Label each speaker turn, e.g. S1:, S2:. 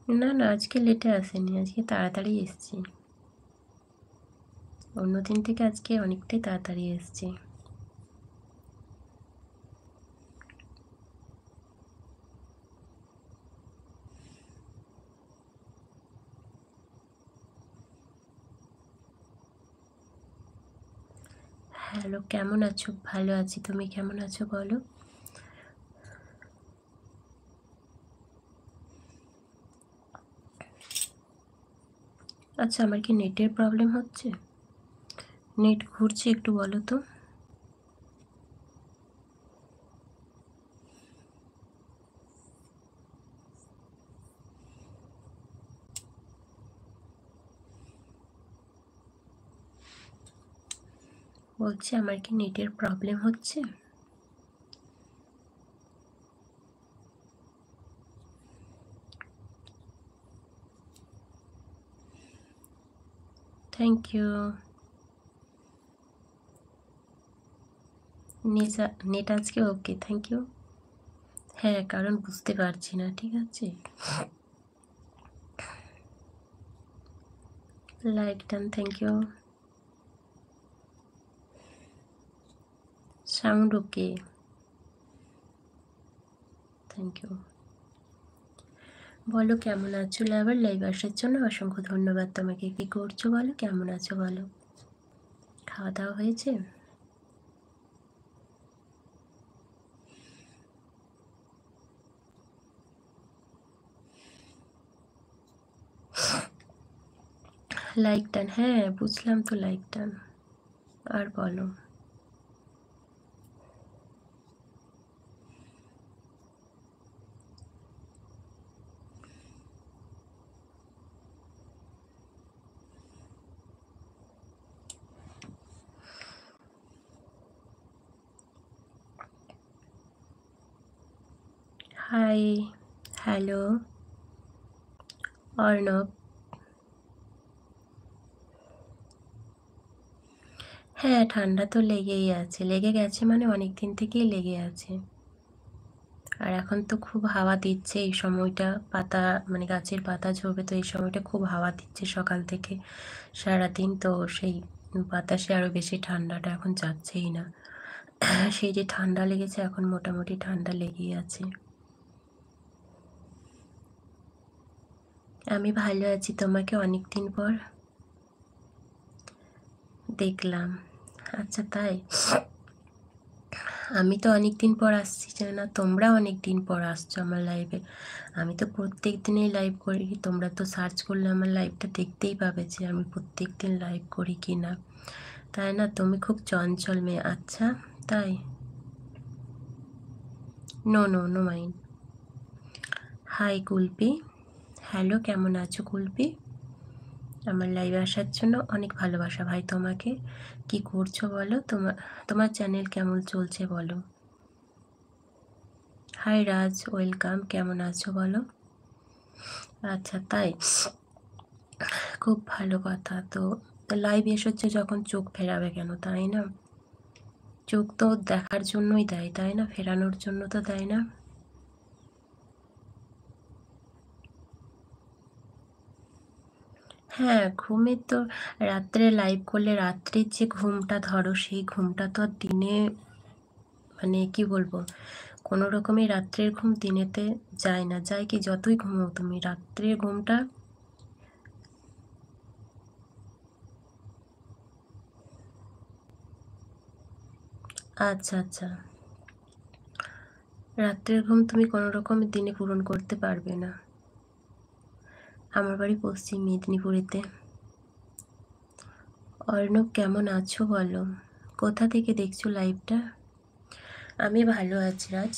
S1: না না, আজকে লেটে আসেনি, আজকে তাড়াতাড়ি এসেছি। অন্য দিন থেকে আজকে অনেকটাই তাড়াতাড়ি এসেছি। হ্যালো, কেমন আছো? ভালো আছি, তুমি কেমন আছো বলো? আচ্ছা, আমার কি নেটের প্রবলেম হচ্ছে? নেট ঘুরছে একটু বলো তো। বলছি আমার কি নেটের প্রবলেম হচ্ছে? Thank you. নেট আজকে ওকে, থ্যাংক ইউ। হ্যাঁ, কারণ বুঝতে পারছি না, ঠিক আছে। Like done, thank you. Sound okay, thank you. বলো কেমন আছো? আবার লাইভ আসার জন্য অসংখ্য ধন্যবাদ তোমাকে। কি করছো বলো, কেমন আছো বলো? খাওয়া দাওয়া হয়েছে? লাইক ডান, হ্যাঁ বুঝলাম তো, লাইক ডান। আর বলো। Hi, hello, Arnab. হ্যাঁ, ঠান্ডা তো লেগেই আছে, লেগে গেছে মানে অনেক দিন থেকেই লেগে আছে। আর এখন তো খুব হাওয়া দিচ্ছে এই সময়টা, পাতা মানে গাছের পাতা ঝরবে, তো এই সময়টা খুব হাওয়া দিচ্ছে সকাল থেকে সারাদিন, তো সেই বাতাসে আরও বেশি ঠান্ডাটা এখন যাচ্ছেই না। সেই যে ঠান্ডা লেগেছে, এখন মোটামুটি ঠান্ডা লেগেই আছে। আমি ভালো আছি, তোমাকে অনেক দিন পর দেখলাম। আচ্ছা তাই। আমি তো অনেক দিন পর আসছি না, তোমরা অনেক দিন পর আসছো আমার লাইভে। আমি তো প্রত্যেক দিনই লাইভ করি, তোমরা তো সার্চ করলে আমার লাইভটা দেখতেই পাবে যে আমি প্রত্যেক দিন লাইভ করি কি না, তাই না? তুমি খুব চঞ্চল মেয়ে, আচ্ছা তাই। No no no mind. Hi Kulpi, hello, কেমন আছো কুলপি? আমার লাইভে আসার জন্য অনেক ভালোবাসা ভাই তোমাকে। কি করছো বলো, তোমার চ্যানেল কেমন চলছে বলো? হাই রাজ, ওয়েলকাম, কেমন আছো বলো? আচ্ছা তাই, খুব ভালো কথা। তো লাইভ এসেছে যখন চোখ ফেরাবে কেন, তাই না? চোখ তো দেখার জন্যই দেয়, তাই না? ফেরানোর জন্য তো দেয় না। হ্যাঁ, ঘুমের তো রাত্রে লাইভ করলে রাত্রির যে ঘুমটা ধরো, সেই ঘুমটা তো আর দিনে, মানে কি বলবো, কোনো রকমই রাত্রের ঘুম দিনেতে যায় না। যায় কি, যতই ঘুমো তুমি রাত্রের ঘুমটা। আচ্ছা আচ্ছা, রাত্রের ঘুম তুমি কোনো রকম দিনে পূরণ করতে পারবে না। আমার বাড়ি পশ্চিম মেদিনীপুরেতে। অর্ণব, কেমন আছো বলো? কোথা থেকে দেখছো লাইভটা? আমি ভালো আছি রাজ।